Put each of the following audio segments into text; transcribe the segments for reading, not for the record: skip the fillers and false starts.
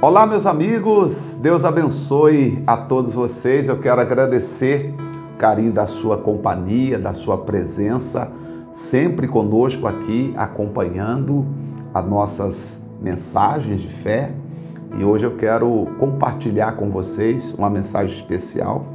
Olá, meus amigos, Deus abençoe a todos vocês. Eu quero agradecer o carinho da sua companhia, da sua presença, sempre conosco aqui, acompanhando as nossas mensagens de fé. E hoje eu quero compartilhar com vocês uma mensagem especial.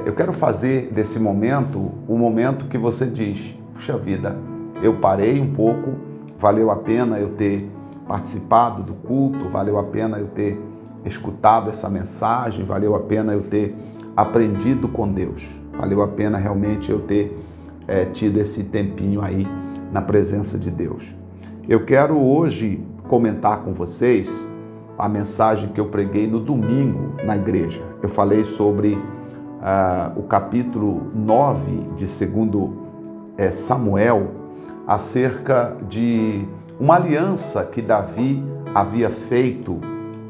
Eu quero fazer desse momento um momento que você diz: puxa vida, eu parei um pouco, valeu a pena eu ter participado do culto, valeu a pena eu ter escutado essa mensagem, valeu a pena eu ter aprendido com Deus, valeu a pena realmente eu ter tido esse tempinho aí na presença de Deus. Eu quero hoje comentar com vocês a mensagem que eu preguei no domingo na igreja. Eu falei sobre o capítulo 9 de 2 Samuel, acerca de uma aliança que Davi havia feito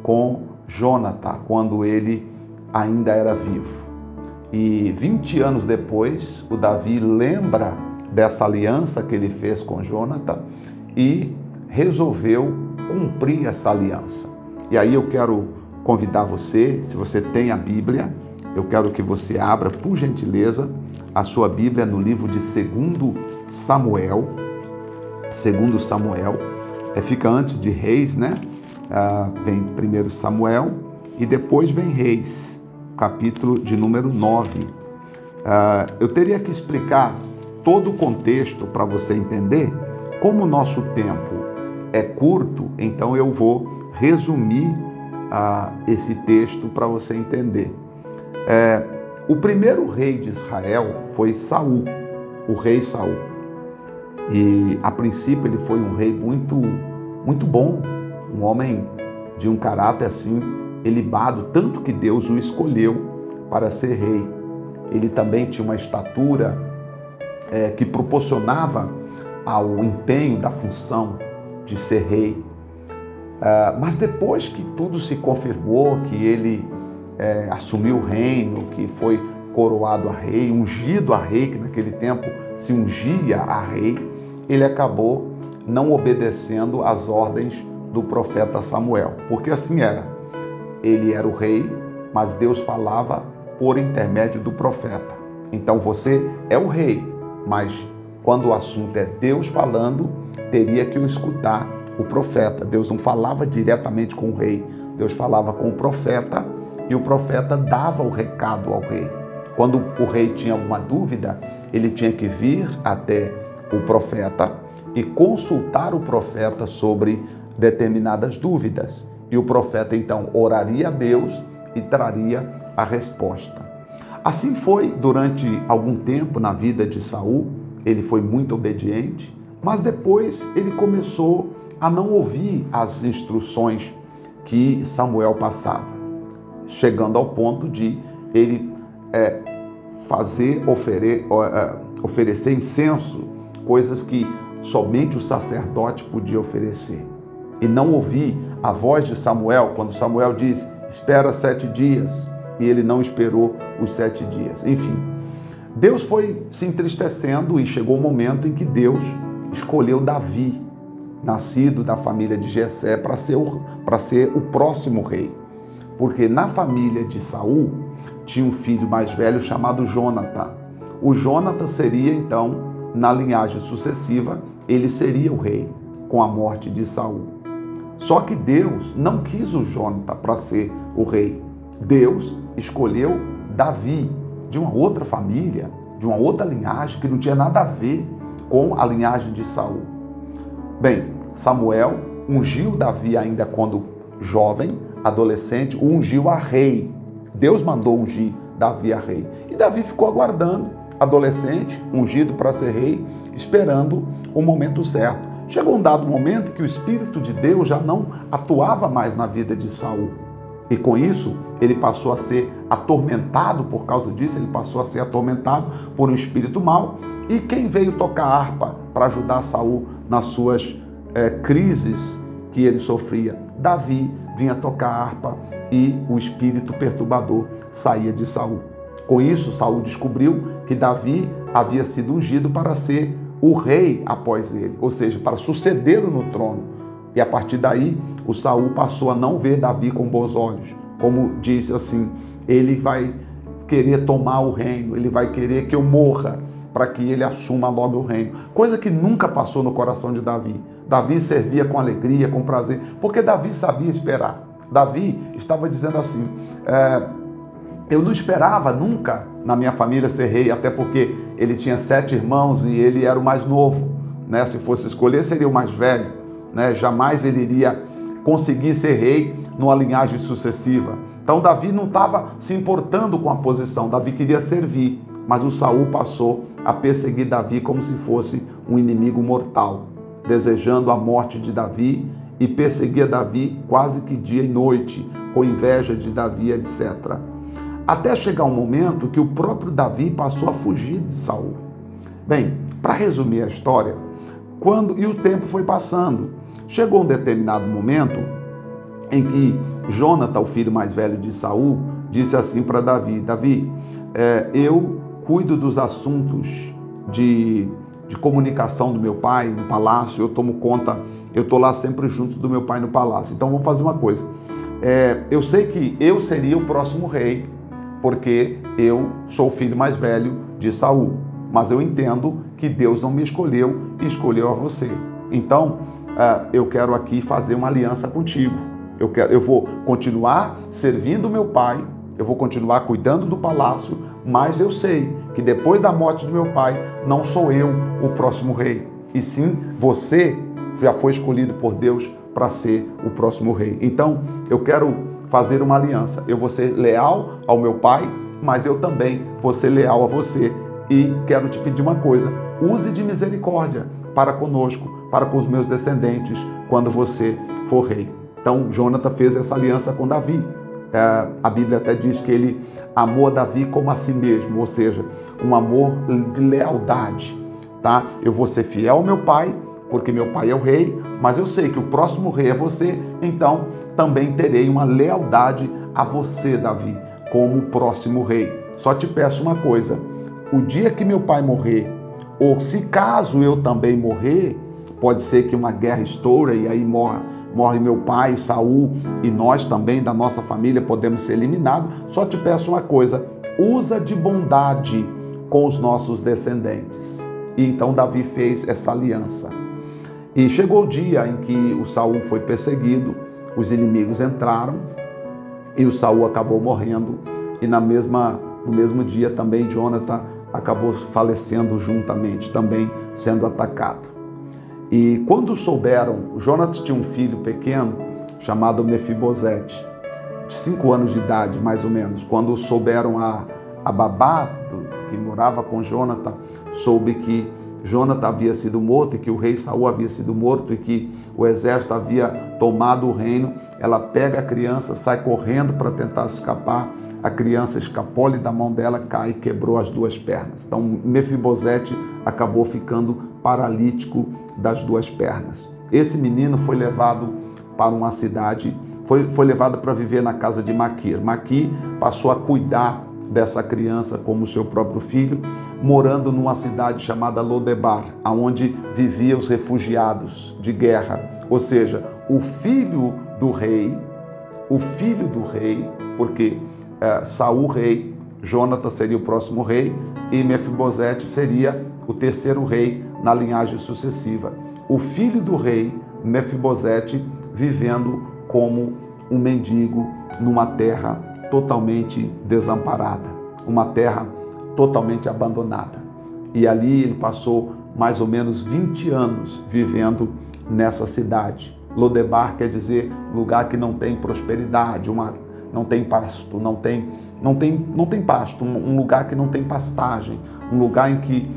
com Jônatas quando ele ainda era vivo. E 20 anos depois, o Davi lembra dessa aliança que ele fez com Jônatas e resolveu cumprir essa aliança. E aí eu quero convidar você, se você tem a Bíblia, eu quero que você abra, por gentileza, a sua Bíblia no livro de 2 Samuel. 2 Samuel, fica antes de Reis, né? Vem 1 Samuel e depois vem Reis, capítulo de número 9. Eu teria que explicar todo o contexto para você entender. Como o nosso tempo é curto, então eu vou resumir esse texto para você entender. O primeiro rei de Israel foi Saul, o rei Saul. E a princípio ele foi um rei muito bom, um homem de um caráter assim ilibado, tanto que Deus o escolheu para ser rei. Ele também tinha uma estatura que proporcionava ao empenho da função de ser rei. Mas depois que tudo se confirmou, que ele assumiu o reino, que foi coroado a rei, ungido a rei, que naquele tempo se ungia a rei, ele acabou não obedecendo às ordens do profeta Samuel, porque assim era. Ele era o rei, mas Deus falava por intermédio do profeta. Então você é o rei, mas quando o assunto é Deus falando, teria que escutar o profeta. Deus não falava diretamente com o rei, Deus falava com o profeta e o profeta dava o recado ao rei. Quando o rei tinha alguma dúvida, ele tinha que vir até o profeta e consultar o profeta sobre determinadas dúvidas. E o profeta então oraria a Deus e traria a resposta. Assim foi durante algum tempo na vida de Saul. Ele foi muito obediente, mas depois ele começou a não ouvir as instruções que Samuel passava, chegando ao ponto de ele oferecer incenso, coisas que somente o sacerdote podia oferecer. E não ouvir a voz de Samuel, quando Samuel diz: espera 7 dias, e ele não esperou os 7 dias. Enfim, Deus foi se entristecendo e chegou o momento em que Deus escolheu Davi, nascido da família de Jessé, para ser o próximo rei. Porque na família de Saul tinha um filho mais velho chamado Jônatas. O Jônatas seria então, na linhagem sucessiva, ele seria o rei com a morte de Saul. Só que Deus não quis o Jônatas para ser o rei. Deus escolheu Davi, de uma outra família, de uma outra linhagem, que não tinha nada a ver com a linhagem de Saul. Bem, Samuel ungiu Davi ainda quando jovem, adolescente, o ungiu a rei. Deus mandou ungir Davi a rei. E Davi ficou aguardando, adolescente, ungido para ser rei, esperando o momento certo. Chegou um dado momento que o Espírito de Deus já não atuava mais na vida de Saul. E com isso, ele passou a ser atormentado por causa disso, ele passou a ser atormentado por um espírito mau. E quem veio tocar harpa para ajudar Saul nas suas crises que ele sofria? Davi vinha tocar harpa e o espírito perturbador saía de Saul. Com isso, Saul descobriu que Davi havia sido ungido para ser o rei após ele, ou seja, para sucedê-lo no trono. E a partir daí, o Saul passou a não ver Davi com bons olhos. Como diz assim, ele vai querer tomar o reino, ele vai querer que eu morra para que ele assuma logo o reino. Coisa que nunca passou no coração de Davi. Davi servia com alegria, com prazer, porque Davi sabia esperar. Davi estava dizendo assim, eu não esperava nunca na minha família ser rei, até porque ele tinha 7 irmãos e ele era o mais novo, né? Se fosse escolher, seria o mais velho, né? Jamais ele iria conseguir ser rei numa linhagem sucessiva. Então Davi não estava se importando com a posição, Davi queria servir, mas o Saul passou a perseguir Davi como se fosse um inimigo mortal, desejando a morte de Davi, e perseguia Davi quase que dia e noite, com inveja de Davi, etc. Até chegar um momento que o próprio Davi passou a fugir de Saul. Bem, para resumir a história, e o tempo foi passando, chegou um determinado momento em que Jônatan, o filho mais velho de Saul, disse assim para Davi, Davi, eu cuido dos assuntos de comunicação do meu pai no palácio, eu tomo conta, eu estou lá sempre junto do meu pai no palácio. Então vamos fazer uma coisa, eu sei que eu seria o próximo rei, porque eu sou o filho mais velho de Saul, mas eu entendo que Deus não me escolheu e escolheu a você. Então eu quero aqui fazer uma aliança contigo. Eu vou continuar servindo meu pai, eu vou continuar cuidando do palácio, mas eu sei que depois da morte de meu pai, não sou eu o próximo rei, e sim você já foi escolhido por Deus para ser o próximo rei. Então, eu quero fazer uma aliança. Eu vou ser leal ao meu pai, mas eu também vou ser leal a você. E quero te pedir uma coisa, use de misericórdia para conosco, para com os meus descendentes, quando você for rei. Então, Jônatan fez essa aliança com Davi. A Bíblia até diz que ele amou a Davi como a si mesmo, ou seja, um amor de lealdade, tá? Eu vou ser fiel ao meu pai, porque meu pai é o rei, mas eu sei que o próximo rei é você, então também terei uma lealdade a você, Davi, como o próximo rei. Só te peço uma coisa, o dia que meu pai morrer, ou se caso eu também morrer, pode ser que uma guerra estoura e aí morre meu pai, Saul, e nós também, da nossa família, podemos ser eliminados. Só te peço uma coisa, usa de bondade com os nossos descendentes. E então Davi fez essa aliança. E chegou o dia em que o Saul foi perseguido, os inimigos entraram, e o Saul acabou morrendo, e no mesmo dia também Jônatan acabou falecendo juntamente, também sendo atacado. E quando souberam, Jônatan tinha um filho pequeno chamado Mefibosete, de 5 anos de idade, mais ou menos. Quando souberam a babá que morava com Jônatan, soube que Jônatan havia sido morto e que o rei Saul havia sido morto e que o exército havia tomado o reino, ela pega a criança, sai correndo para tentar escapar. A criança escapou-lhe da mão dela, cai e quebrou as 2 pernas. Então Mefibosete acabou ficando paralítico das 2 pernas. Esse menino foi levado para uma cidade, foi levado para viver na casa de Maquir. Maquir passou a cuidar dessa criança como seu próprio filho, morando numa cidade chamada Lodebar, onde viviam os refugiados de guerra. Ou seja, o filho do rei, porque Saul rei, Jônatan seria o próximo rei e Mefibosete seria o 3º rei na linhagem sucessiva. O filho do rei, Mefibosete, vivendo como um mendigo numa terra totalmente desamparada, uma terra totalmente abandonada. E ali ele passou mais ou menos 20 anos vivendo nessa cidade. Lodebar quer dizer lugar que não tem prosperidade, não tem pasto, não tem pasto, um lugar que não tem pastagem, um lugar em que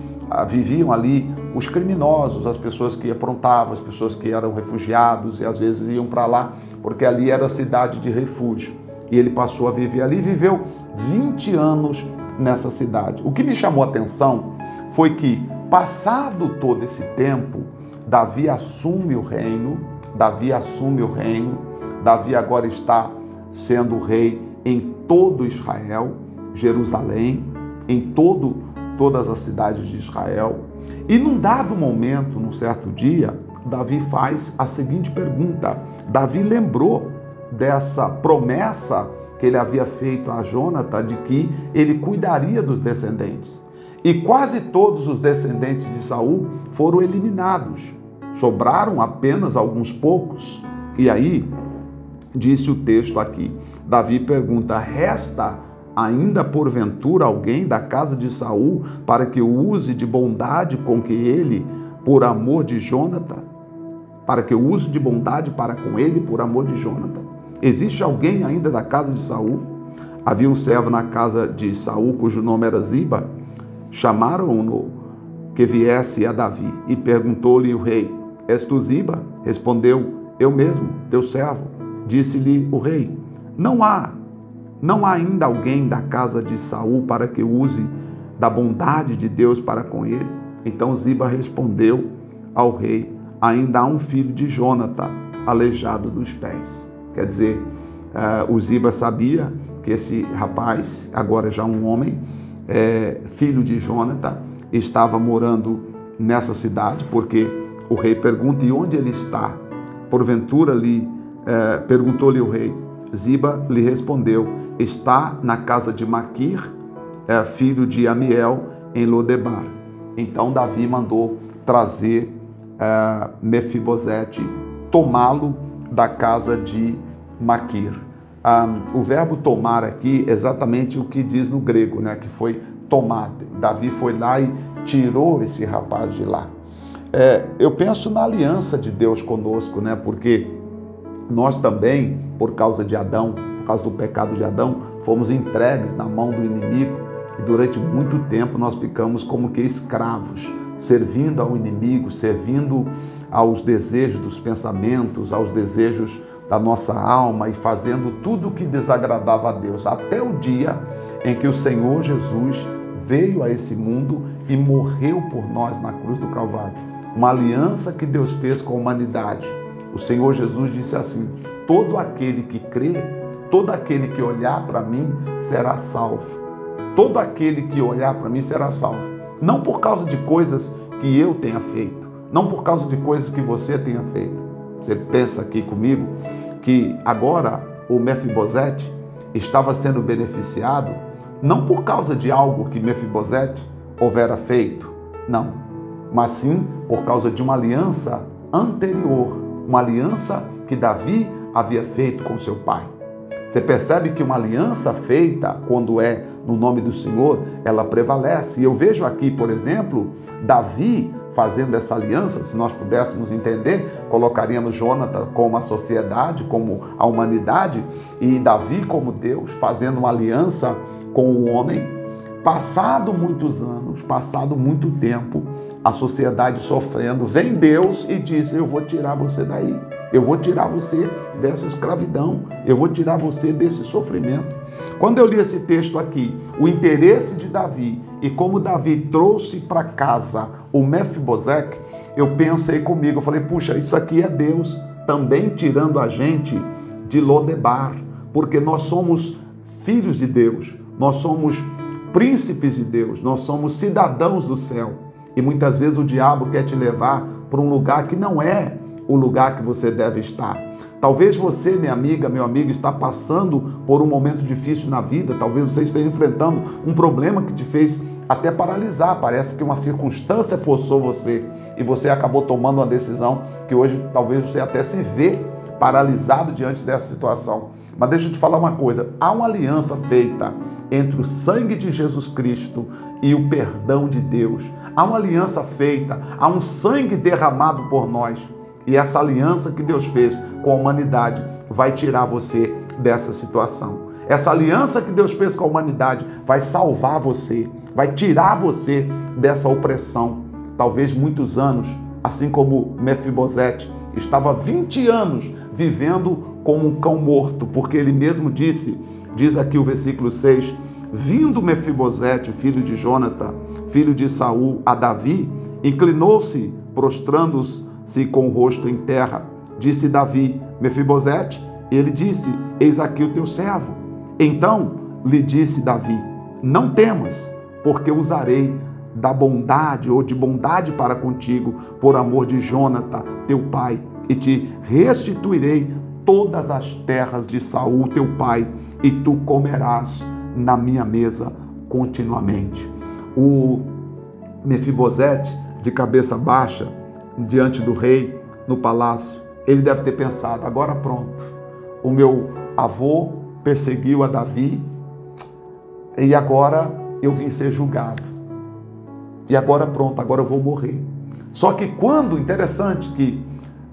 viviam ali os criminosos, as pessoas que aprontavam, as pessoas que eram refugiados e às vezes iam para lá, porque ali era a cidade de refúgio. E ele passou a viver ali, viveu 20 anos nessa cidade. O que me chamou a atenção foi que, passado todo esse tempo, Davi assume o reino, Davi agora está sendo rei em todo Israel, Jerusalém, em todas as cidades de Israel. E num dado momento, num certo dia, Davi faz a seguinte pergunta. Davi lembrou dessa promessa que ele havia feito a Jônatas de que ele cuidaria dos descendentes. E quase todos os descendentes de Saul foram eliminados. Sobraram apenas alguns poucos. E aí, disse o texto aqui, Davi pergunta: resta ainda porventura alguém da casa de Saul para que eu use de bondade com que ele, por amor de Jônatas? Para que eu use de bondade para com ele, por amor de Jônatas? Existe alguém ainda da casa de Saul? Havia um servo na casa de Saul, cujo nome era Ziba. Chamaram-no que viesse a Davi, e perguntou-lhe o rei: és tu Ziba? Respondeu: eu mesmo, teu servo. Disse-lhe o rei: não há ainda alguém da casa de Saul para que use da bondade de Deus para com ele? Então Ziba respondeu ao rei: ainda há um filho de Jônatas, aleijado dos pés. Quer dizer, o Ziba sabia que esse rapaz, agora já um homem, filho de Jônatas, estava morando nessa cidade, porque o rei pergunta: e onde ele está? Porventura perguntou-lhe o rei. Ziba lhe respondeu: está na casa de Maquir, filho de Amiel, em Lodebar. Então Davi mandou trazer Mefibosete, tomá-lo da casa de Maquir. O verbo tomar aqui é exatamente o que diz no grego, né? Que foi tomar. Davi foi lá e tirou esse rapaz de lá. Eu penso na aliança de Deus conosco, né? Porque nós também, por causa de Adão, por causa do pecado de Adão, fomos entregues na mão do inimigo e durante muito tempo nós ficamos como que escravos, servindo ao inimigo, servindo aos desejos dos pensamentos, aos desejos da nossa alma e fazendo tudo o que desagradava a Deus, até o dia em que o Senhor Jesus veio a esse mundo e morreu por nós na cruz do Calvário. Uma aliança que Deus fez com a humanidade. O Senhor Jesus disse assim: todo aquele que crê, todo aquele que olhar para mim será salvo. Todo aquele que olhar para mim será salvo. Não por causa de coisas que eu tenha feito, não por causa de coisas que você tenha feito. Você pensa aqui comigo que agora o Mefibosete estava sendo beneficiado não por causa de algo que Mefibosete houvera feito, não, mas sim por causa de uma aliança anterior, uma aliança que Davi havia feito com seu pai. Você percebe que uma aliança feita, quando é no nome do Senhor, ela prevalece. E eu vejo aqui, por exemplo, Davi fazendo essa aliança. Se nós pudéssemos entender, colocaríamos Jônatas como a sociedade, como a humanidade, e Davi como Deus, fazendo uma aliança com o homem. Passado muitos anos, passado muito tempo, a sociedade sofrendo, vem Deus e diz: eu vou tirar você daí, eu vou tirar você dessa escravidão, eu vou tirar você desse sofrimento. Quando eu li esse texto aqui, o interesse de Davi e como Davi trouxe para casa o Mefibosete, eu pensei comigo, eu falei: puxa, isso aqui é Deus também tirando a gente de Lodebar, porque nós somos filhos de Deus, nós somos príncipes de Deus, nós somos cidadãos do céu. E muitas vezes o diabo quer te levar para um lugar que não é o lugar que você deve estar. Talvez você, minha amiga, meu amigo, está passando por um momento difícil na vida, talvez você esteja enfrentando um problema que te fez até paralisar, parece que uma circunstância forçou você e você acabou tomando uma decisão que hoje talvez você até se vê paralisado diante dessa situação. Mas deixa eu te falar uma coisa, há uma aliança feita entre o sangue de Jesus Cristo e o perdão de Deus. Há uma aliança feita, há um sangue derramado por nós. E essa aliança que Deus fez com a humanidade vai tirar você dessa situação. Essa aliança que Deus fez com a humanidade vai salvar você, vai tirar você dessa opressão. Talvez muitos anos, assim como Mefibosete, estava 20 anos vivendo como um cão morto, porque ele mesmo disse, diz aqui o versículo 6, vindo Mefibosete, filho de Jônatas, filho de Saul, a Davi, inclinou-se, prostrando-se com o rosto em terra. Disse Davi: Mefibosete, ele disse: eis aqui o teu servo. Então lhe disse Davi: não temas, porque usarei da bondade ou de bondade para contigo, por amor de Jônatas, teu pai, e te restituirei todas as terras de Saul, teu pai, e tu comerás na minha mesa continuamente. O Mefibosete, de cabeça baixa, diante do rei, no palácio, ele deve ter pensado, agora pronto, o meu avô perseguiu a Davi, e agora eu vim ser julgado. E agora pronto, agora eu vou morrer. Só que quando, interessante que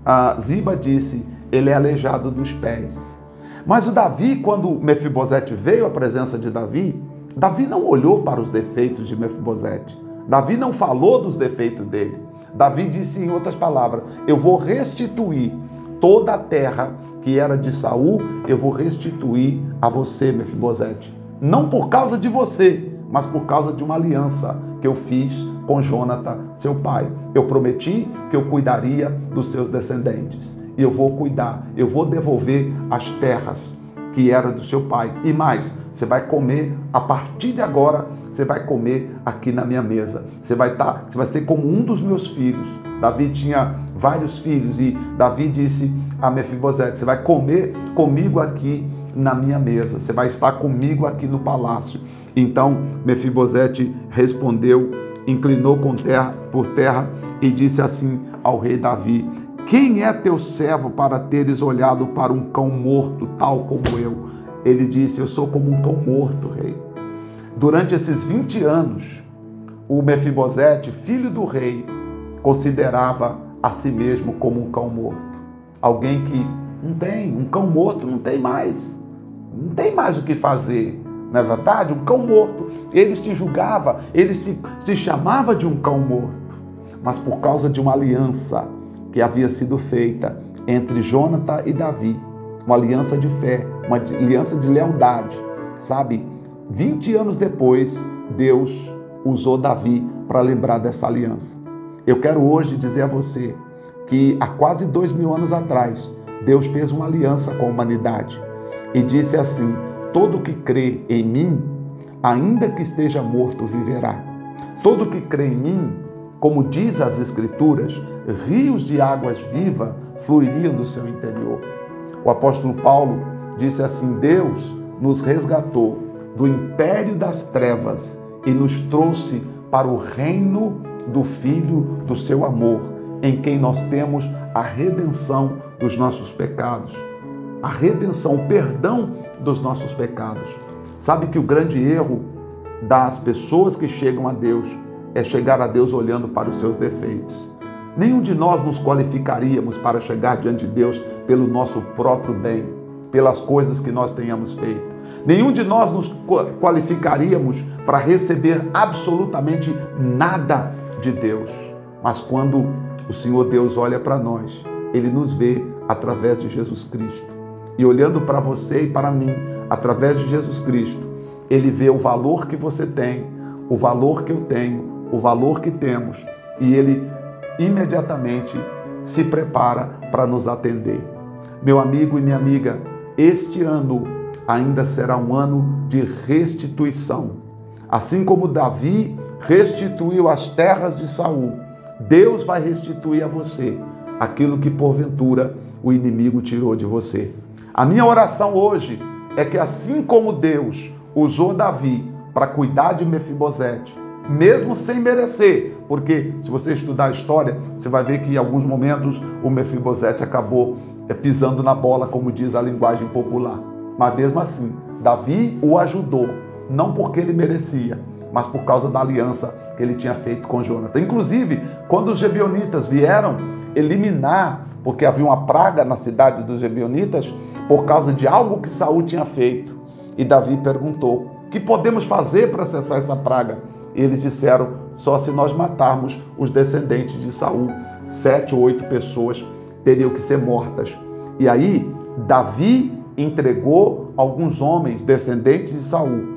a Ziba disse, ele é aleijado dos pés. Mas o Davi, quando Mefibosete veio à presença de Davi, Davi não olhou para os defeitos de Mefibosete. Davi não falou dos defeitos dele. Davi disse em outras palavras, eu vou restituir toda a terra que era de Saul, eu vou restituir a você, Mefibosete. Não por causa de você, mas por causa de uma aliança que eu fiz com Jônatas, seu pai. Eu prometi que eu cuidaria dos seus descendentes. E eu vou cuidar, eu vou devolver as terras que era do seu pai. E mais, você vai comer, a partir de agora, você vai comer aqui na minha mesa. Você vai ser como um dos meus filhos. Davi tinha vários filhos e Davi disse a Mefibosete, você vai comer comigo aqui na minha mesa, você vai estar comigo aqui no palácio. Então Mefibosete respondeu, inclinou por terra e disse assim ao rei Davi, quem é teu servo para teres olhado para um cão morto, tal como eu? Ele disse, eu sou como um cão morto, rei. Durante esses 20 anos, o Mefibosete, filho do rei, considerava a si mesmo como um cão morto. Alguém que não tem, um cão morto não tem mais o que fazer, não é verdade? Um cão morto, ele se julgava, ele se chamava de um cão morto, mas por causa de uma aliança que havia sido feita entre Jônatas e Davi, uma aliança de fé, uma aliança de lealdade, sabe? 20 anos depois, Deus usou Davi para lembrar dessa aliança. Eu quero hoje dizer a você que há quase 2000 anos atrás, Deus fez uma aliança com a humanidade e disse assim, todo que crê em mim, ainda que esteja morto, viverá. Todo que crê em mim, como diz as Escrituras, rios de águas vivas fluiriam do seu interior. O apóstolo Paulo disse assim, Deus nos resgatou do império das trevas e nos trouxe para o reino do Filho do seu amor, em quem nós temos a redenção dos nossos pecados. A redenção, o perdão dos nossos pecados. Sabe que o grande erro das pessoas que chegam a Deus é chegar a Deus olhando para os seus defeitos. Nenhum de nós nos qualificaríamos para chegar diante de Deus pelo nosso próprio bem, pelas coisas que nós tenhamos feito. Nenhum de nós nos qualificaríamos para receber absolutamente nada de Deus. Mas quando o Senhor Deus olha para nós, Ele nos vê através de Jesus Cristo. E olhando para você e para mim, através de Jesus Cristo, Ele vê o valor que você tem, o valor que eu tenho, o valor que temos, e Ele imediatamente se prepara para nos atender. Meu amigo e minha amiga, este ano ainda será um ano de restituição. Assim como Davi restituiu as terras de Saul, Deus vai restituir a você aquilo que porventura o inimigo tirou de você. A minha oração hoje é que assim como Deus usou Davi para cuidar de Mefibosete, mesmo sem merecer, porque se você estudar a história, você vai ver que em alguns momentos o Mefibosete acabou pisando na bola, como diz a linguagem popular. Mas mesmo assim, Davi o ajudou, não porque ele merecia, mas por causa da aliança que ele tinha feito com Jônatas. Inclusive, quando os Gebionitas vieram eliminar, porque havia uma praga na cidade dos Gebionitas, por causa de algo que Saul tinha feito, e Davi perguntou, o que podemos fazer para cessar essa praga? E eles disseram, só se nós matarmos os descendentes de Saul. 7 ou 8 pessoas teriam que ser mortas. E aí, Davi entregou alguns homens descendentes de Saul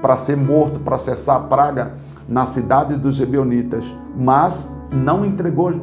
para ser morto, para cessar a praga na cidade dos Gebionitas, mas não entregou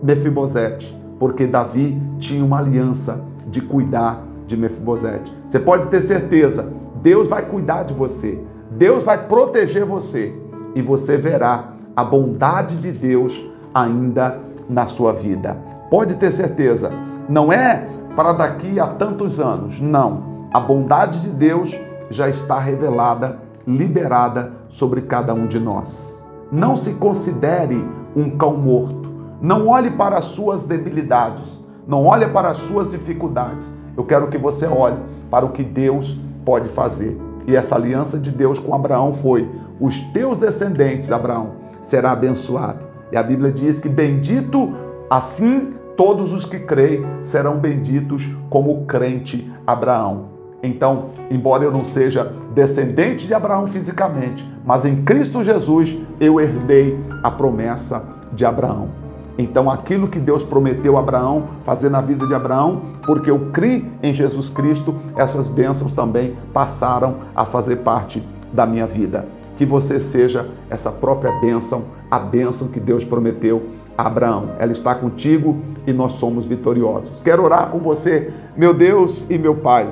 Mefibosete, porque Davi tinha uma aliança de cuidar de Mefibosete. Você pode ter certeza, Deus vai cuidar de você, Deus vai proteger você, e você verá a bondade de Deus ainda na sua vida. Pode ter certeza, não é para daqui a tantos anos, não. A bondade de Deus já está revelada, liberada sobre cada um de nós. Não se considere um cão morto. Não olhe para as suas debilidades. Não olhe para as suas dificuldades. Eu quero que você olhe para o que Deus pode fazer. E essa aliança de Deus com Abraão foi: os teus descendentes, Abraão, será abençoado. E a Bíblia diz que bendito, assim todos os que creem serão benditos como o crente Abraão. Então, embora eu não seja descendente de Abraão fisicamente, mas em Cristo Jesus eu herdei a promessa de Abraão. Então, aquilo que Deus prometeu a Abraão fazer na vida de Abraão, porque eu criei em Jesus Cristo, essas bênçãos também passaram a fazer parte da minha vida. Que você seja essa própria bênção, a bênção que Deus prometeu a Abraão. Ela está contigo e nós somos vitoriosos. Quero orar com você, meu Deus e meu Pai.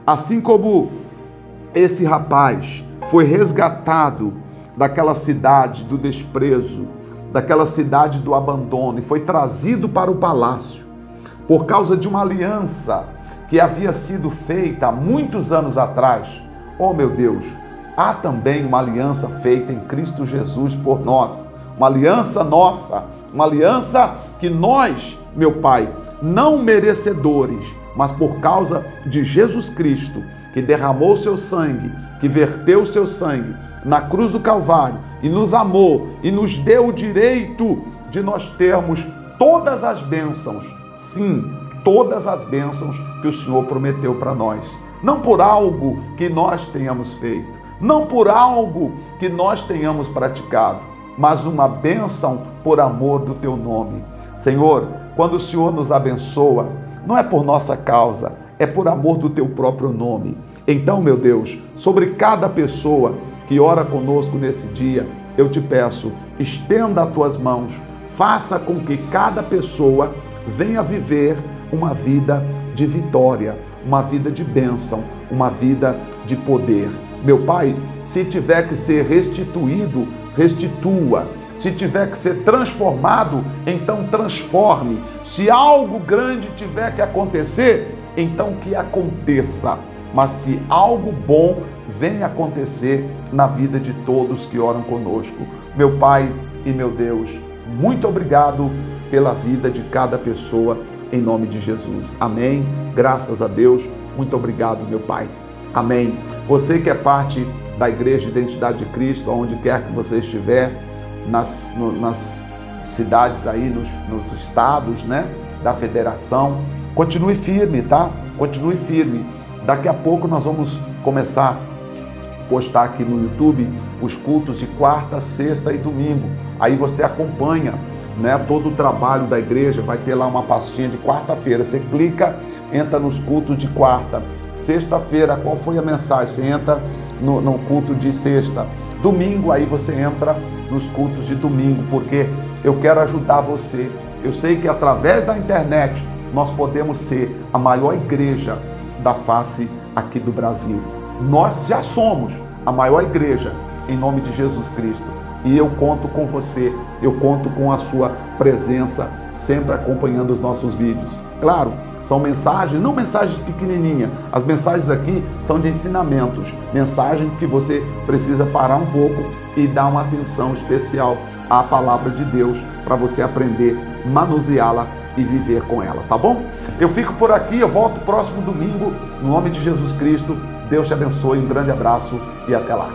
Assim como esse rapaz foi resgatado daquela cidade do desprezo, daquela cidade do abandono, e foi trazido para o palácio por causa de uma aliança que havia sido feita há muitos anos atrás. Oh, meu Deus, há também uma aliança feita em Cristo Jesus por nós, uma aliança nossa, uma aliança que nós, meu Pai, não merecedores, mas por causa de Jesus Cristo, que derramou seu sangue, que verteu seu sangue na cruz do Calvário e nos amou e nos deu o direito de nós termos todas as bênçãos, sim, todas as bênçãos que o Senhor prometeu para nós. Não por algo que nós tenhamos feito, não por algo que nós tenhamos praticado, mas uma bênção por amor do teu nome. Senhor, quando o Senhor nos abençoa, não é por nossa causa, é por amor do teu próprio nome. Então, meu Deus, sobre cada pessoa que ora conosco nesse dia, eu te peço, estenda as tuas mãos, faça com que cada pessoa venha viver uma vida de vitória, uma vida de bênção, uma vida de poder. Meu Pai, se tiver que ser restituído, restitua. Se tiver que ser transformado, então transforme. Se algo grande tiver que acontecer, então que aconteça. Mas que algo bom venha acontecer na vida de todos que oram conosco. Meu Pai e meu Deus, muito obrigado pela vida de cada pessoa, em nome de Jesus. Amém. Graças a Deus. Muito obrigado, meu Pai. Amém. Você que é parte da Igreja Identidade de Cristo, onde quer que você estiver, nas cidades aí, nos estados, né, da federação, continue firme, tá? Continue firme. Daqui a pouco nós vamos começar a postar aqui no YouTube os cultos de quarta, sexta e domingo. Aí você acompanha, né, todo o trabalho da igreja. Vai ter lá uma pastinha de quarta-feira. Você clica, entra nos cultos de quarta. Sexta-feira, qual foi a mensagem? Você entra no culto de sexta. Domingo, aí você entra nos cultos de domingo, porque eu quero ajudar você. Eu sei que através da internet nós podemos ser a maior igreja da face aqui do Brasil. Nós já somos a maior igreja em nome de Jesus Cristo. E eu conto com você, eu conto com a sua presença, sempre acompanhando os nossos vídeos. Claro, são mensagens, não mensagens pequenininhas. As mensagens aqui são de ensinamentos, mensagens que você precisa parar um pouco e dar uma atenção especial à palavra de Deus para você aprender, manuseá-la e viver com ela, tá bom? Eu fico por aqui, eu volto próximo domingo, no nome de Jesus Cristo. Deus te abençoe, um grande abraço e até lá.